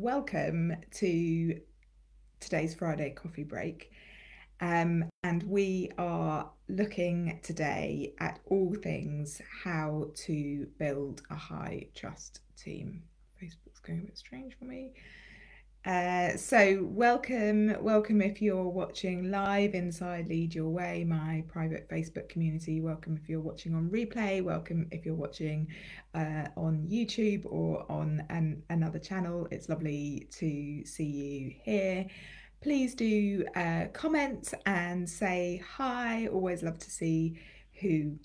welcome to today's Friday coffee break. And we are looking today at all things how to build a high trust team. Facebook's going a bit strange for me. So welcome if you're watching live inside Lead Your Way, my private Facebook community. Welcome if you're watching on replay. Welcome if you're watching on YouTube or on another channel. It's lovely to see you here. Please do comment and say hi. Always love to see who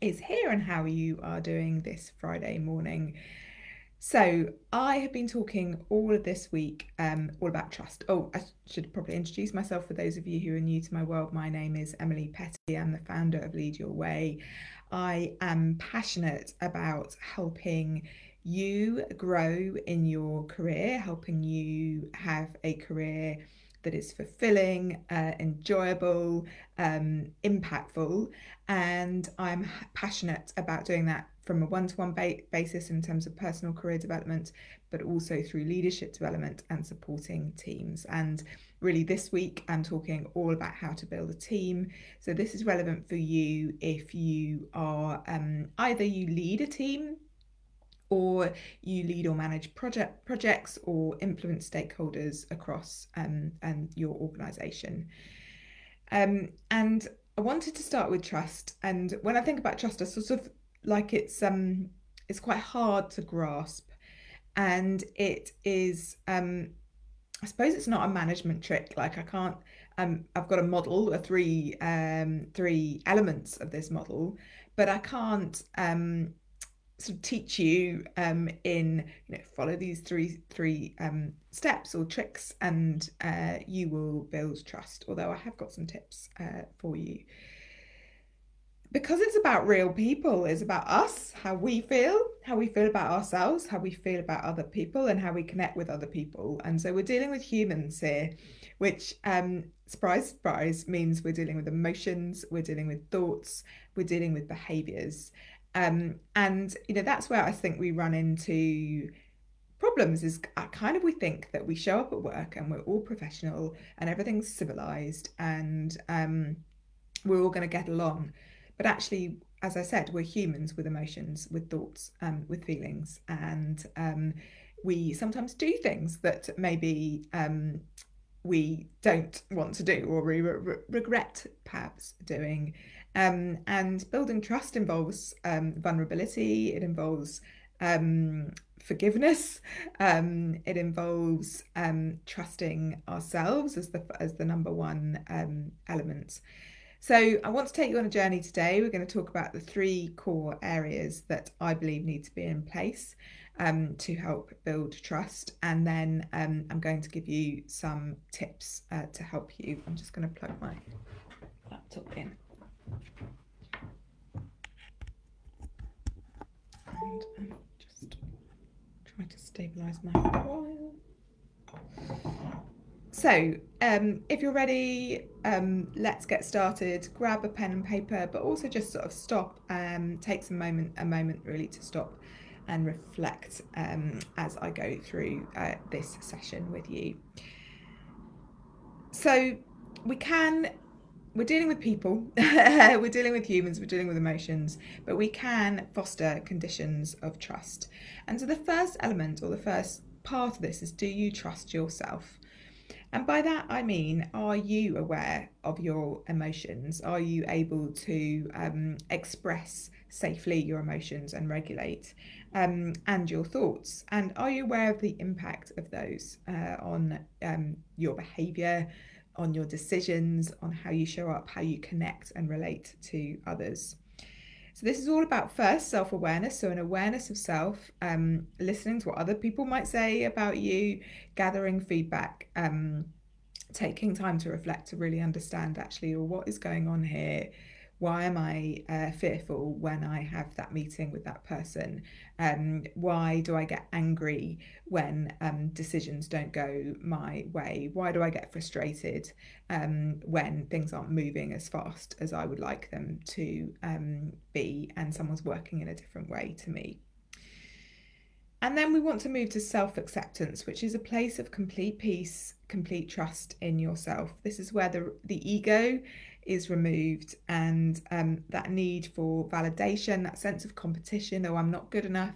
is here and how you are doing this Friday morning. So I have been talking all of this week all about trust. Oh, I should probably introduce myself for those of you who are new to my world. My name is Emily Petty. I'm the founder of Lead Your Way. I am passionate about helping you grow in your career, helping you have a career that is fulfilling, enjoyable, impactful, and I'm passionate about doing that from a one-to-one basis in terms of personal career development, but also through leadership development and supporting teams. And really this week I'm talking all about how to build a team. So this is relevant for you if you are either you lead a team, or you lead or manage projects or influence stakeholders across your organisation. And I wanted to start with trust. And when I think about trust, I sort of like it's quite hard to grasp, and it is I suppose it's not a management trick. Like I can't I've got a model, three elements of this model, but I can't sort of teach you in follow these three steps or tricks and you will build trust. Although I have got some tips for you, because it's about real people. It's about us, how we feel about ourselves, how we feel about other people, and how we connect with other people. And so we're dealing with humans here, which surprise surprise means we're dealing with emotions, we're dealing with thoughts, we're dealing with behaviors. And that's where I think we run into problems, is kind of we think that we show up at work and we're all professional and everything's civilized and we're all going to get along. But actually, as I said, we're humans with emotions, with thoughts, with feelings, and we sometimes do things that maybe we don't want to do, or we regret perhaps doing. And building trust involves vulnerability, it involves forgiveness, it involves trusting ourselves as the number one element. So I want to take you on a journey today. We're going to talk about the three core areas that I believe need to be in place to help build trust. And then I'm going to give you some tips to help you. I'm just going to plug my laptop in. And just try to stabilise my file. So if you're ready, let's get started. Grab a pen and paper, but also just sort of stop and take a moment really to stop and reflect as I go through this session with you. So we're dealing with people, we're dealing with humans, we're dealing with emotions, but we can foster conditions of trust. And so the first element, or the first part of this, is, do you trust yourself? And by that I mean, are you aware of your emotions? Are you able to express safely your emotions and regulate and your thoughts? And are you aware of the impact of those on your behaviour, on your decisions, on how you show up, how you connect and relate to others? So this is all about, first, self-awareness, so an awareness of self, listening to what other people might say about you, gathering feedback, taking time to reflect, to really understand actually, well, what is going on here? Why am I fearful when I have that meeting with that person? Why do I get angry when decisions don't go my way? Why do I get frustrated when things aren't moving as fast as I would like them to be, and someone's working in a different way to me? And then we want to move to self-acceptance, which is a place of complete peace, complete trust in yourself. This is where the ego is removed, and that need for validation, that sense of competition. Oh, I'm not good enough.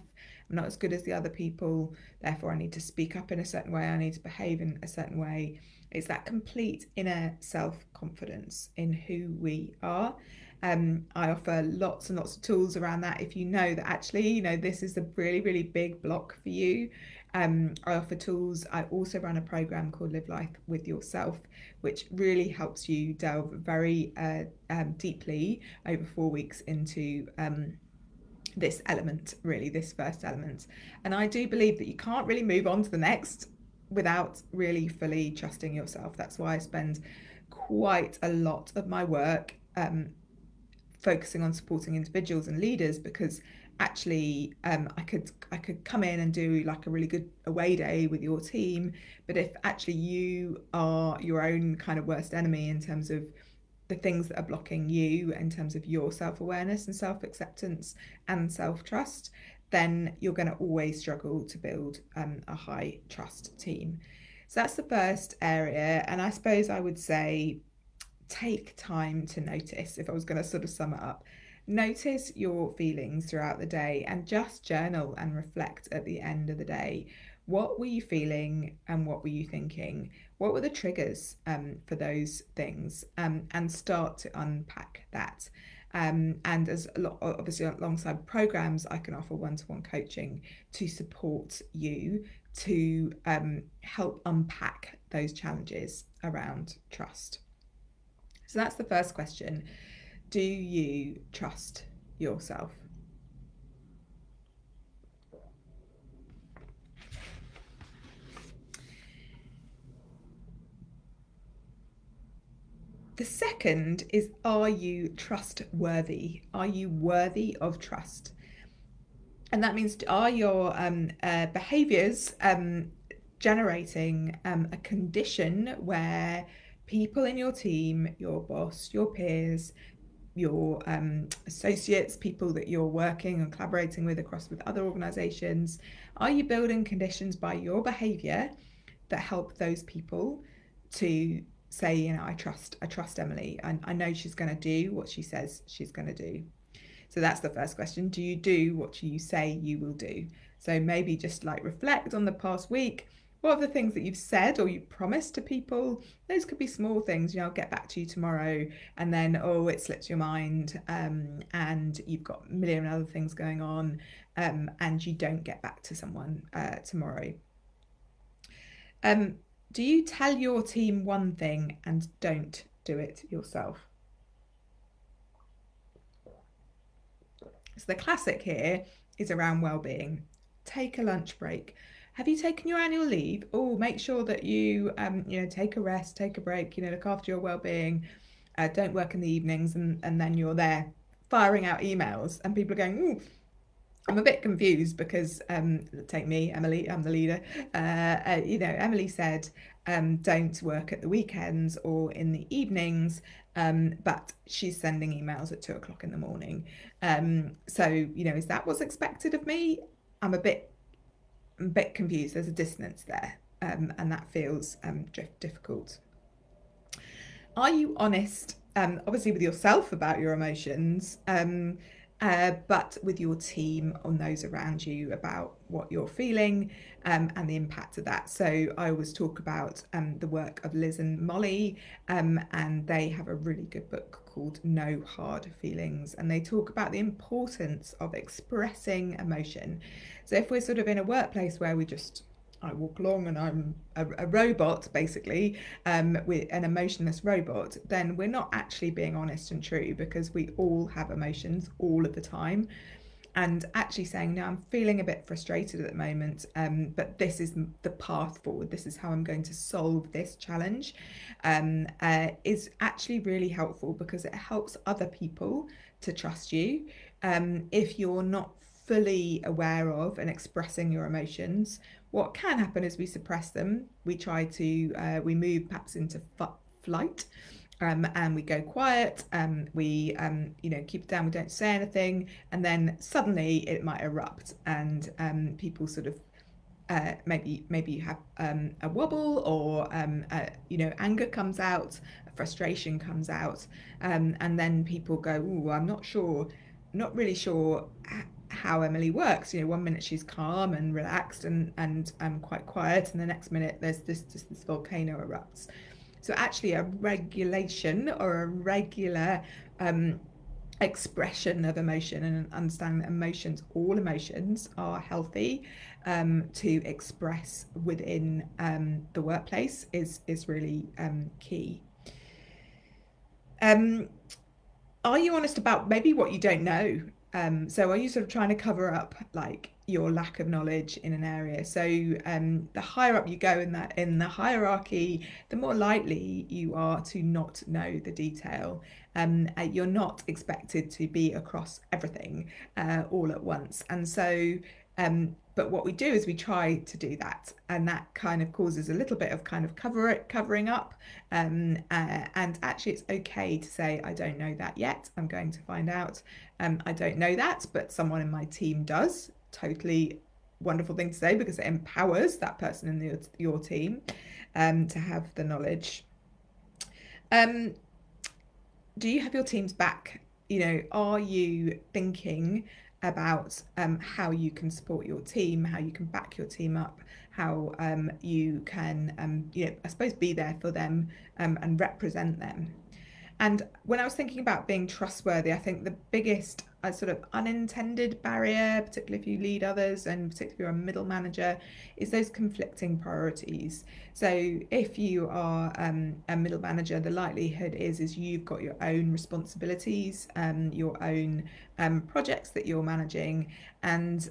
I'm not as good as the other people. Therefore, I need to speak up in a certain way. I need to behave in a certain way. It's that complete inner self-confidence in who we are. I offer lots and lots of tools around that. If you know that actually, this is a really, really big block for you, I offer tools. I also run a program called Live Life with Yourself, which really helps you delve very deeply over 4 weeks into this element, really, this first element. And I do believe that you can't really move on to the next without really fully trusting yourself. That's why I spend quite a lot of my work focusing on supporting individuals and leaders, because actually I could come in and do like a really good away day with your team, but if actually you are your own kind of worst enemy in terms of the things that are blocking you in terms of your self-awareness and self-acceptance and self-trust, then you're going to always struggle to build a high trust team. So that's the first area. And I suppose I would say take time to notice, if I was going to sort of sum it up, notice your feelings throughout the day and just journal and reflect at the end of the day. What were you feeling and what were you thinking? What were the triggers for those things? And start to unpack that. And as a lot, obviously, alongside programs, I can offer one-to-one coaching to support you to help unpack those challenges around trust. So that's the first question. Do you trust yourself? The second is, are you trustworthy? Are you worthy of trust? And that means, are your behaviours generating a condition where people in your team, your boss, your peers, your associates, people that you're working and collaborating with across with other organisations, are you building conditions by your behaviour that help those people to say, I trust Emily, and I know she's going to do what she says she's going to do. So that's the first question. Do you do what you say you will do? So maybe just like reflect on the past week. What are the things that you've said or you promised to people? Those could be small things. I'll get back to you tomorrow, and then it slips your mind, and you've got a million other things going on, and you don't get back to someone tomorrow. Do you tell your team one thing and don't do it yourself? So the classic here is around well-being. Take a lunch break. Have you taken your annual leave? Oh, make sure that you take a rest, take a break, look after your well-being. Don't work in the evenings, and then you're there firing out emails and people are going, ooh, I'm a bit confused because take me, Emily, I'm the leader. Emily said don't work at the weekends or in the evenings, but she's sending emails at 2 o'clock in the morning. So is that what's expected of me? I'm a bit confused. There's a dissonance there, and that feels difficult. Are you honest, obviously with yourself about your emotions, but with your team on those around you about what you're feeling, and the impact of that? So I always talk about the work of Liz and Molly, and they have a really good book called No Hard Feelings, and they talk about the importance of expressing emotion. So if we're sort of in a workplace where I walk along and I'm a robot, basically, with an emotionless robot, then we're not actually being honest and true, because we all have emotions all of the time. And actually saying, no, I'm feeling a bit frustrated at the moment, but this is the path forward. This is how I'm going to solve this challenge, is actually really helpful, because it helps other people to trust you. If you're not fully aware of and expressing your emotions, what can happen is we suppress them. We try to, we move perhaps into flight, and we go quiet, we keep it down, we don't say anything, and then suddenly it might erupt, and people sort of maybe you have a wobble, or anger comes out, frustration comes out, and then people go, "Oh, I'm not really sure how Emily works." One minute she's calm and relaxed and quite quiet, and the next minute there's this volcano erupts. So actually, a regulation or a regular expression of emotion, and understanding that all emotions are healthy to express within the workplace is really key. Are you honest about maybe what you don't know? So are you sort of trying to cover up like your lack of knowledge in an area? So the higher up you go in the hierarchy, the more likely you are to not know the detail. You're not expected to be across everything all at once, and so but what we do is we try to do that, and that kind of causes a little bit of kind of covering up, and actually it's okay to say, I don't know that yet, I'm going to find out. I don't know that, but someone in my team does. Totally wonderful thing to say, because it empowers that person in your team to have the knowledge. Do you have your team's back? Are you thinking about how you can support your team, how you can back your team up, how you can, I suppose, be there for them and represent them? And when I was thinking about being trustworthy, I think the biggest sort of unintended barrier, particularly if you lead others and particularly if you're a middle manager, is those conflicting priorities. So if you are a middle manager, the likelihood is you've got your own responsibilities, your own projects that you're managing, and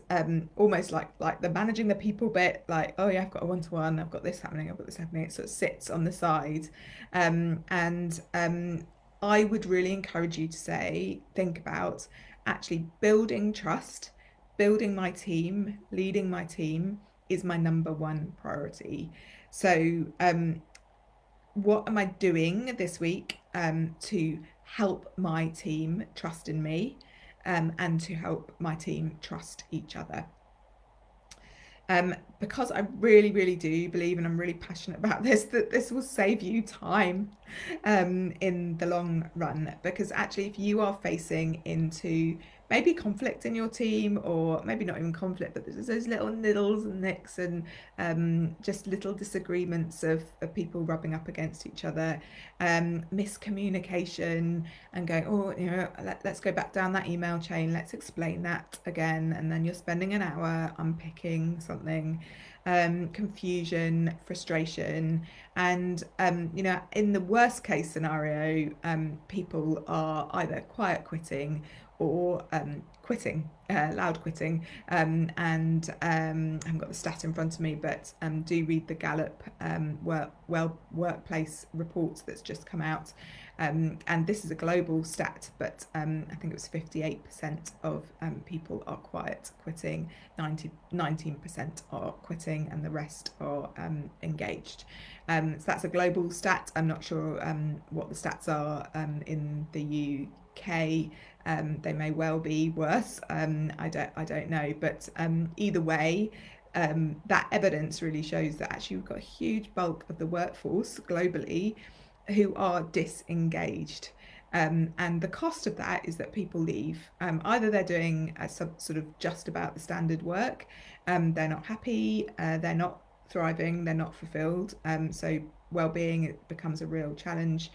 almost like the managing the people bit, like, oh yeah, I've got a one-to-one, I've got this happening, I've got this happening. It sort of sits on the side, and I would really encourage you to think about actually building trust, building my team, leading my team is my number one priority. So what am I doing this week to help my team trust in me, and to help my team trust each other? Because I really, really do believe, and I'm really passionate about this, that this will save you time in the long run. Because actually, if you are facing into maybe conflict in your team, or maybe not even conflict, but there's those little niddles and nicks, and just little disagreements of people rubbing up against each other, miscommunication, and going, oh, let's go back down that email chain, let's explain that again, and then you're spending an hour unpicking something, confusion, frustration, and in the worst case scenario, people are either quiet quitting or quitting, loud quitting, and I haven't got the stat in front of me, but do read the Gallup workplace report that's just come out, and this is a global stat, but I think it was 58% of people are quiet quitting, 19% are quitting, and the rest are engaged. So that's a global stat. I'm not sure what the stats are in the UK. They may well be worse. I don't know, but either way, that evidence really shows that actually we've got a huge bulk of the workforce globally who are disengaged. And the cost of that is that people leave. Either they're doing sort of just about the standard work, they're not happy, they're not thriving, they're not fulfilled, so well-being, it becomes a real challenge,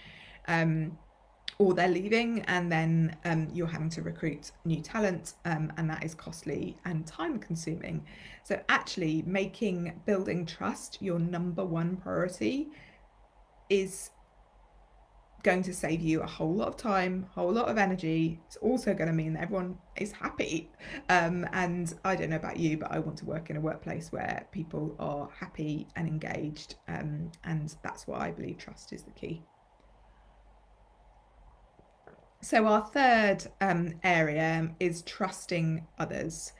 or they're leaving, and then you're having to recruit new talent, and that is costly and time consuming. So actually building trust your number one priority is going to save you a whole lot of time, a whole lot of energy. It's also going to mean that everyone is happy, and I don't know about you, but I want to work in a workplace where people are happy and engaged, and that's what I believe trust is the key. So our third area is trusting others.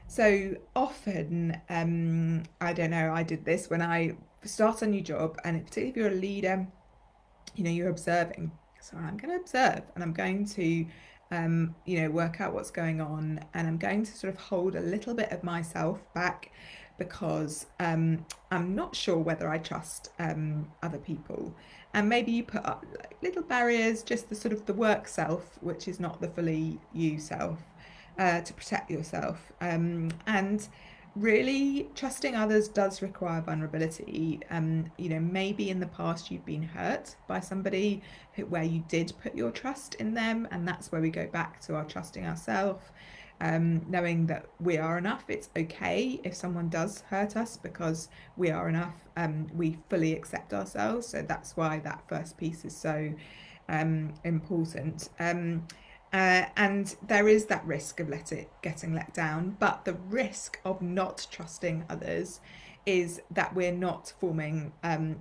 So often, I don't know, I did this when I start a new job, and particularly if you're a leader, you're observing. So I'm going to observe, and I'm going to work out what's going on, and I'm going to sort of hold a little bit of myself back because I'm not sure whether I trust other people. And maybe you put up like little barriers, just the sort of the work self, which is not the fully you self, to protect yourself. And really trusting others does require vulnerability. Maybe in the past you've been hurt by somebody where you did put your trust in them, and that's where we go back to our trusting ourselves, knowing that we are enough. It's okay if someone does hurt us because we are enough. We fully accept ourselves. So that's why that first piece is so important. And there is that risk of getting let down, but the risk of not trusting others is that we're not forming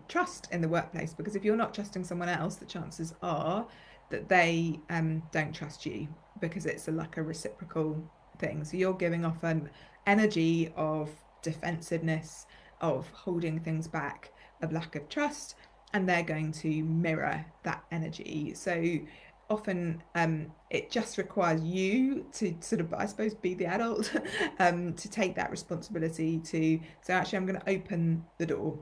trust in the workplace, because if you're not trusting someone else, the chances are that they don't trust you, because it's like a reciprocal thing. So you're giving off an energy of defensiveness, of holding things back, of lack of trust, and they're going to mirror that energy. So often it just requires you to sort of, I suppose, be the adult, to take that responsibility to say, actually, I'm going to open the door.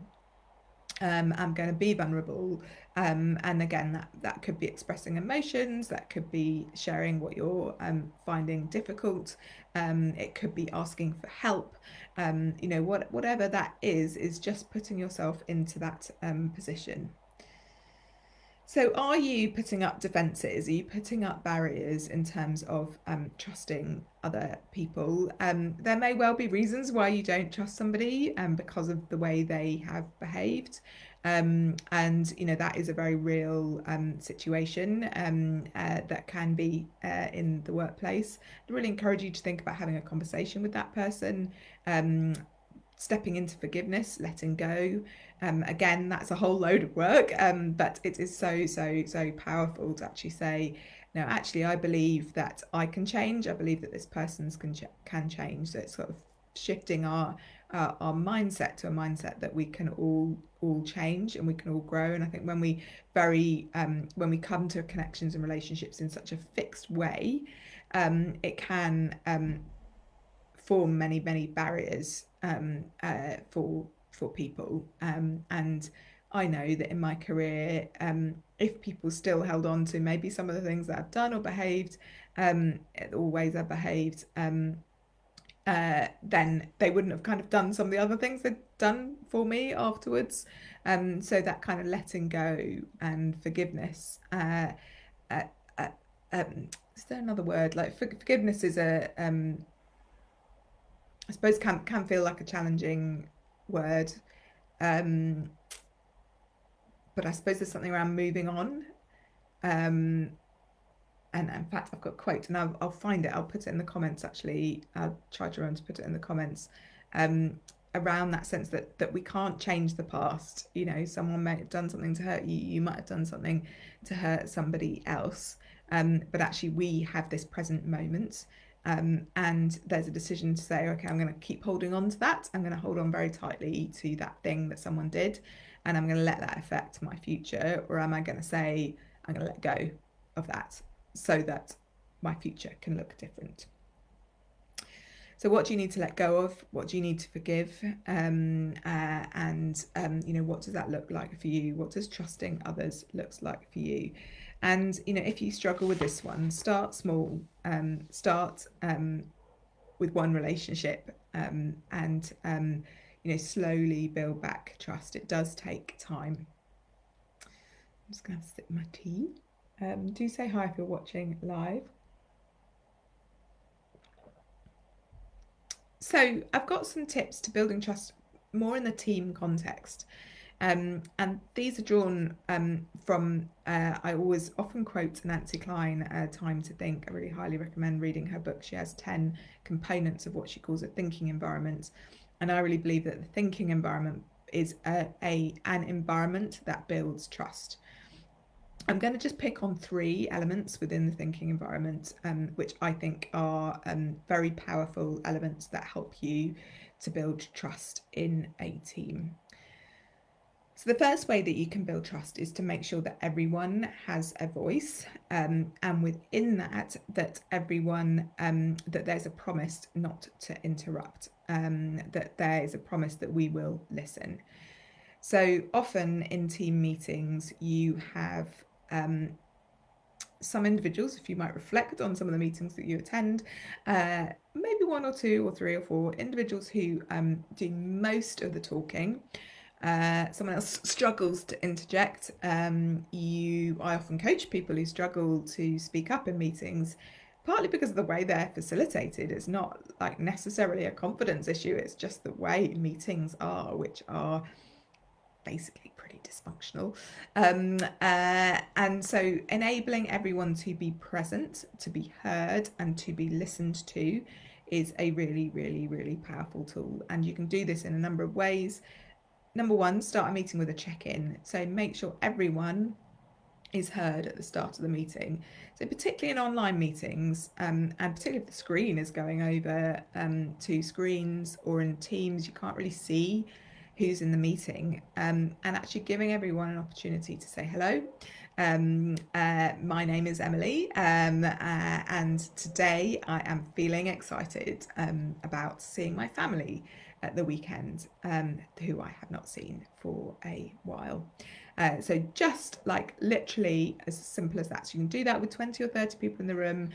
I'm going to be vulnerable, and again, that could be expressing emotions, that could be sharing what you're finding difficult, it could be asking for help, whatever that is just putting yourself into that position. So are you putting up defences? Are you putting up barriers in terms of trusting other people? There may well be reasons why you don't trust somebody because of the way they have behaved. And, that is a very real situation that can be in the workplace. I really encourage you to think about having a conversation with that person, stepping into forgiveness, letting go. Again, that's a whole load of work, but it is so powerful to actually say, no, actually, I believe that I can change. I believe that this person's can change. So it's sort of shifting our mindset to a mindset that we can all change and we can all grow. And I think when we come to connections and relationships in such a fixed way, it can form many barriers for people, and I know that in my career, if people still held on to maybe some of the things that I've done or behaved, ways I've behaved, then they wouldn't have kind of done some of the other things they'd done for me afterwards. So that kind of letting go and forgiveness. Is there another word? Like forgiveness is I suppose can feel like a challenging word, but I suppose there's something around moving on. And in fact, I've got a quote, and I'll find it. I'll put it in the comments. Actually, I'll try to remember to put it in the comments. Around that sense that we can't change the past. Someone may have done something to hurt you. You might have done something to hurt somebody else. But actually, we have this present moment. And there's a decision to say, okay, I'm going to keep holding on to that. I'm going to hold on very tightly to that thing that someone did, and I'm going to let that affect my future. Or am I going to say, I'm going to let go of that so that my future can look different? So what do you need to let go of? What do you need to forgive? And what does that look like for you? What does trusting others looks like for you? And, if you struggle with this one, start small, start with one relationship, and slowly build back trust. It does take time. I'm just going to sip my tea. Do say hi if you're watching live. So I've got some tips to building trust more in the team context. And these are drawn from, I always often quote Nancy Kline, Time to Think. I really highly recommend reading her book. She has 10 components of what she calls a thinking environment. And I really believe that the thinking environment is an environment that builds trust. I'm going to just pick on 3 elements within the thinking environment, which I think are very powerful elements that help you to build trust in a team. So So the first way that you can build trust is to make sure that everyone has a voice, and within that everyone, that there's a promise not to interrupt, that there is a promise that we will listen. So often in team meetings, you have some individuals, if you might reflect on some of the meetings that you attend, maybe one or two or three or four individuals who do most of the talking. Someone else struggles to interject. I often coach people who struggle to speak up in meetings, partly because of the way they're facilitated. It's not like necessarily a confidence issue, it's just the way meetings are, which are basically pretty dysfunctional. And so enabling everyone to be present, to be heard, and to be listened to is a really, really, really powerful tool. And you can do this in a number of ways. Number one, start a meeting with a check-in. So make sure everyone is heard at the start of the meeting. So particularly in online meetings, and particularly if the screen is going over two screens, or in Teams, you can't really see who's in the meeting, and actually giving everyone an opportunity to say hello. My name is Emily, and today I am feeling excited about seeing my family at the weekend, who I have not seen for a while. So just like literally as simple as that. So you can do that with 20 or 30 people in the room.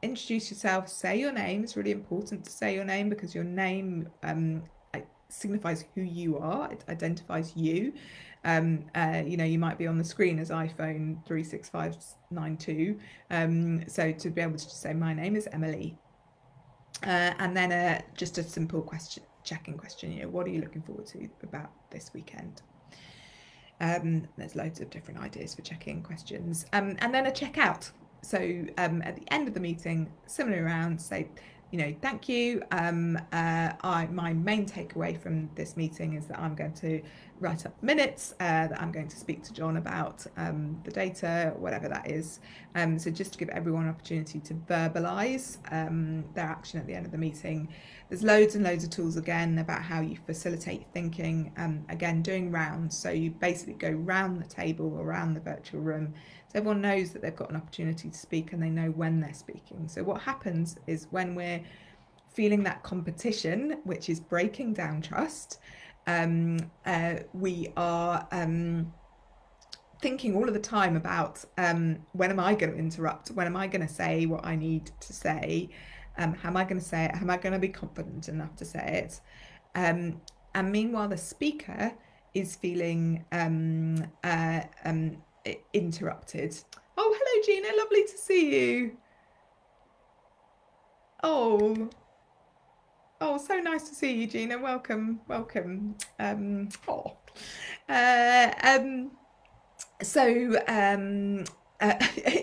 Introduce yourself, say your name. It's really important to say your name, because your name signifies who you are. It identifies you. You might be on the screen as iPhone 36592. So to be able to just say, my name is Emily. And then just a simple check-in question. What are you looking forward to about this weekend? There's loads of different ideas for check-in questions. And then a check-out. So at the end of the meeting, similarly around, say, thank you. My main takeaway from this meeting is that I'm going to write up minutes, that I'm going to speak to John about the data, whatever that is. So just to give everyone an opportunity to verbalise their action at the end of the meeting. There's loads and loads of tools, again, about how you facilitate thinking. Again, doing rounds. So you basically go round the table or around the virtual room, so everyone knows that they've got an opportunity to speak and they know when they're speaking. So what happens is when we're feeling that competition, which is breaking down trust, we are thinking all of the time about when am I going to interrupt? When am I going to say what I need to say? How am I going to say it? How am I going to be confident enough to say it? And meanwhile, the speaker is feeling interrupted. Oh, hello, Gina. Lovely to see you. Oh, so nice to see you, Gina. Welcome.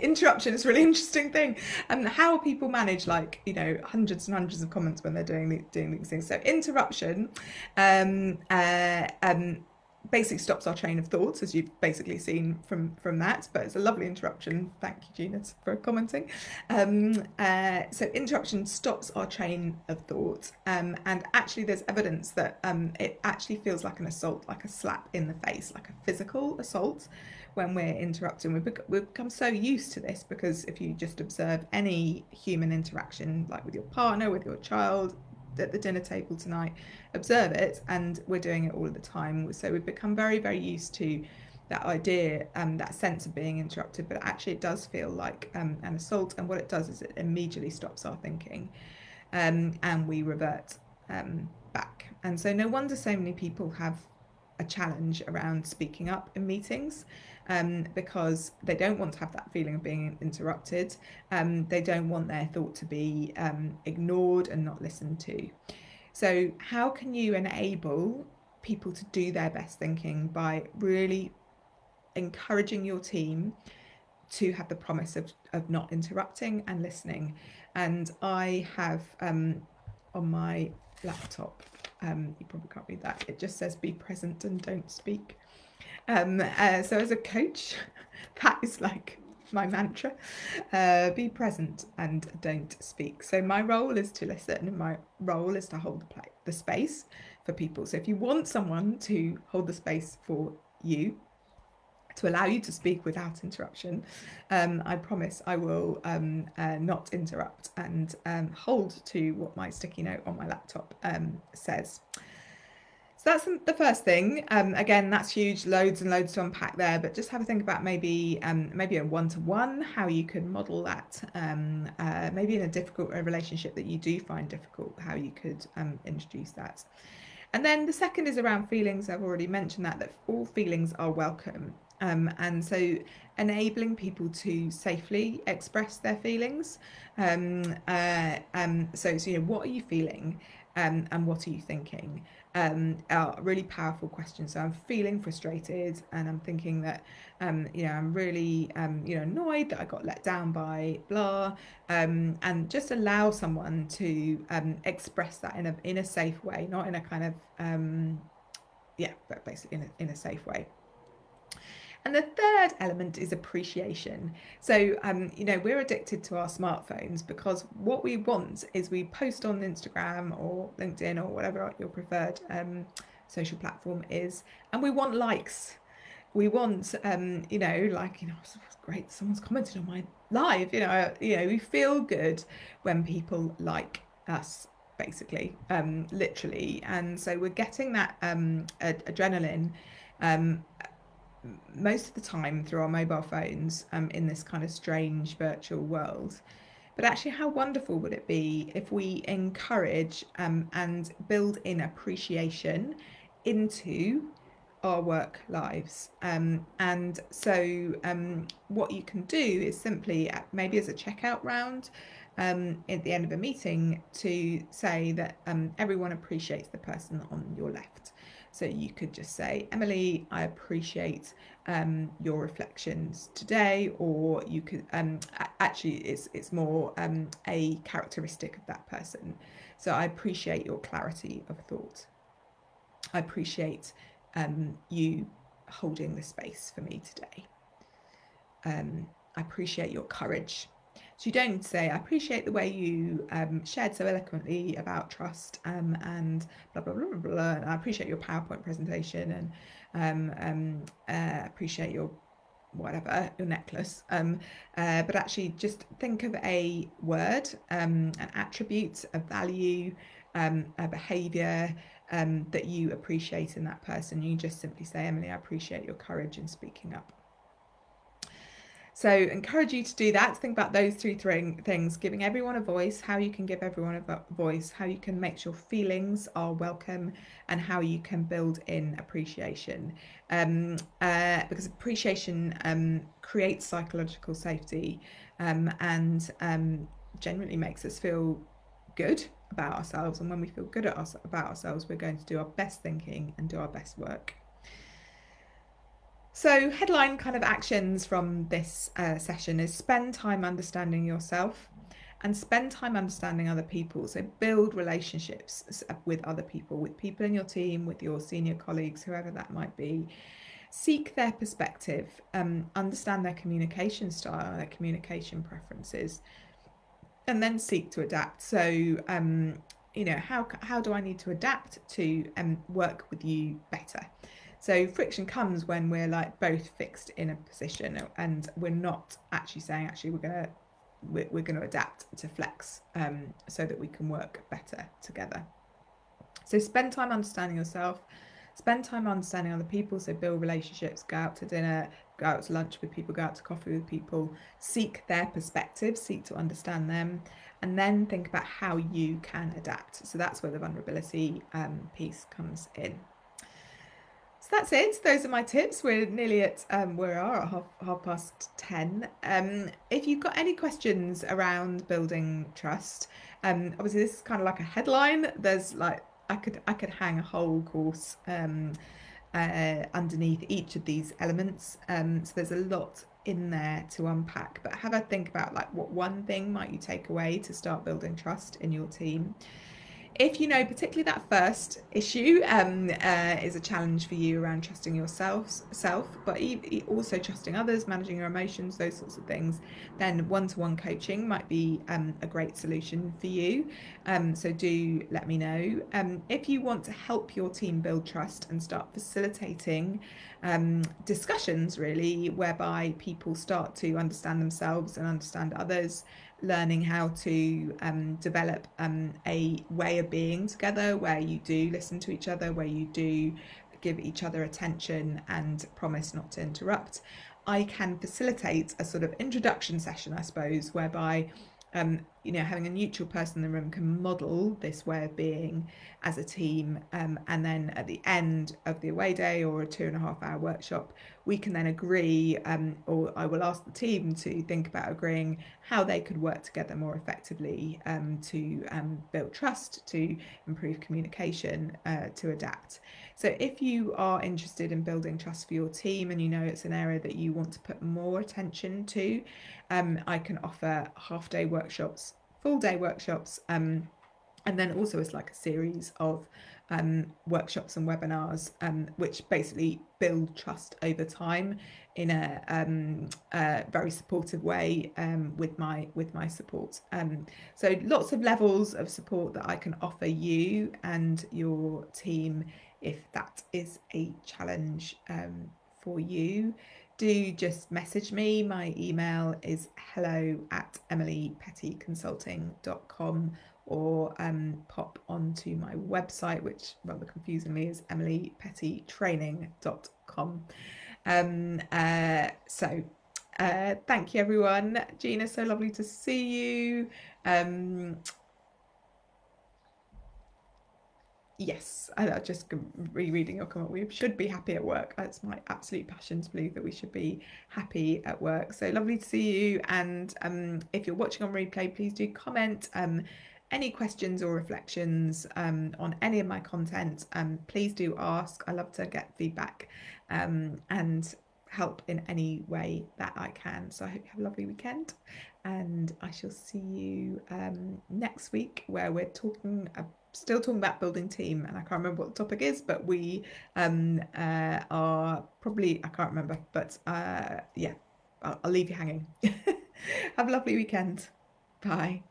Interruption is a really interesting thing. How people manage hundreds and hundreds of comments when they're doing these things. So interruption basically stops our train of thoughts, as you've basically seen from that, but it's a lovely interruption. Thank you, Gina, for commenting. So interruption stops our train of thought, and actually there's evidence that it actually feels like an assault, like a slap in the face, like a physical assault when we're interrupting. We've become so used to this, because if you just observe any human interaction, like with your partner, with your child, at the dinner table tonight, observe it, and we're doing it all of the time. So we've become very, very used to that idea, that sense of being interrupted, but actually it does feel like an assault, and what it does is it immediately stops our thinking, and we revert back. And so no wonder so many people have a challenge around speaking up in meetings, because they don't want to have that feeling of being interrupted. They don't want their thought to be ignored and not listened to. So how can you enable people to do their best thinking? By really encouraging your team to have the promise of not interrupting and listening. And I have on my laptop, you probably can't read that, it just says be present and don't speak. So as a coach, that is like my mantra, be present and don't speak. So my role is to listen, and my role is to hold the space for people. So if you want someone to hold the space for you, to allow you to speak without interruption, I promise I will not interrupt and hold to what my sticky note on my laptop says. So that's the first thing. Again, that's huge, loads and loads to unpack there, but just have a think about maybe a one-to-one, how you can model that, maybe in a difficult relationship that you do find difficult, how you could introduce that. And then the second is around feelings. I've already mentioned that all feelings are welcome. And so enabling people to safely express their feelings. So what are you feeling and what are you thinking? Are really powerful questions. So I'm feeling frustrated and I'm thinking that, I'm really, annoyed that I got let down by blah, and just allow someone to express that in a safe way, not in a kind of, but basically in a safe way. And the third element is appreciation. So, we're addicted to our smartphones because what we want is we post on Instagram or LinkedIn or whatever your preferred social platform is, and we want likes. We want, it's great, someone's commented on my live, we feel good when people like us, basically, literally. And so we're getting that adrenaline most of the time through our mobile phones in this kind of strange virtual world. But actually, how wonderful would it be if we encourage and build in appreciation into our work lives? And so what you can do is simply, maybe as a checkout round at the end of a meeting, to say that everyone appreciates the person on your left. So you could just say, Emily, I appreciate your reflections today, or you could actually it's more a characteristic of that person. So I appreciate your clarity of thought. I appreciate you holding the space for me today. I appreciate your courage. So you don't need to say, I appreciate the way you shared so eloquently about trust and blah, blah, blah, blah, blah. And I appreciate your PowerPoint presentation and appreciate your whatever, your necklace. But actually just think of a word, an attribute, a value, a behaviour that you appreciate in that person. You just simply say, Emily, I appreciate your courage in speaking up. So encourage you to do that, to think about those three things: giving everyone a voice, how you can give everyone a voice, how you can make sure feelings are welcome, and how you can build in appreciation. Because appreciation creates psychological safety and generally makes us feel good about ourselves. And when we feel good about ourselves, we're going to do our best thinking and do our best work. So headline kind of actions from this session is spend time understanding yourself and spend time understanding other people. So build relationships with other people, with people in your team, with your senior colleagues, whoever that might be. Seek their perspective, understand their communication style, their communication preferences, and then seek to adapt. So, how do I need to adapt to work with you better? So friction comes when we're like both fixed in a position and we're not actually saying, we're gonna adapt to flex so that we can work better together. So spend time understanding yourself, spend time understanding other people. So build relationships, go out to dinner, go out to lunch with people, go out to coffee with people, seek their perspective, seek to understand them, and then think about how you can adapt. So that's where the vulnerability piece comes in. So that's it. Those are my tips. We're nearly at where are at half past 10. If you've got any questions around building trust, obviously this is kind of like a headline. There's like I could hang a whole course underneath each of these elements. So there's a lot in there to unpack. But have a think about like what one thing might you take away to start building trust in your team. If you know particularly that first issue is a challenge for you around trusting yourself, but also trusting others, managing your emotions, those sorts of things, then one-to-one coaching might be a great solution for you. So do let me know. If you want to help your team build trust and start facilitating discussions, really, whereby people start to understand themselves and understand others, learning how to develop a way of being together where you do listen to each other, where you do give each other attention and promise not to interrupt, I can facilitate a sort of introduction session, I suppose, whereby having a neutral person in the room can model this way of being as a team, and then at the end of the away day or a 2.5 hour workshop, we can then agree, or I will ask the team to think about agreeing how they could work together more effectively to build trust, to improve communication, to adapt. So if you are interested in building trust for your team and you know it's an area that you want to put more attention to, I can offer half-day workshops, full-day workshops, and then also it's like a series of workshops and webinars, which basically build trust over time in a very supportive way, with my support. So lots of levels of support that I can offer you and your team if that is a challenge for you. Do just message me. My email is hello@emilypettyconsulting.com, or pop onto my website, which rather confusingly is emilypettytraining.com. Thank you, everyone. Gina, so lovely to see you. Yes, I just rereading your comment. We should be happy at work. It's my absolute passion to believe that we should be happy at work. So lovely to see you. And if you're watching on replay, please do comment any questions or reflections on any of my content. Please do ask. I love to get feedback and help in any way that I can. So I hope you have a lovely weekend, and I shall see you next week, where we're still talking about building team, and I can't remember what the topic is, but we are probably, I can't remember, but yeah, I'll leave you hanging. Have a lovely weekend. Bye.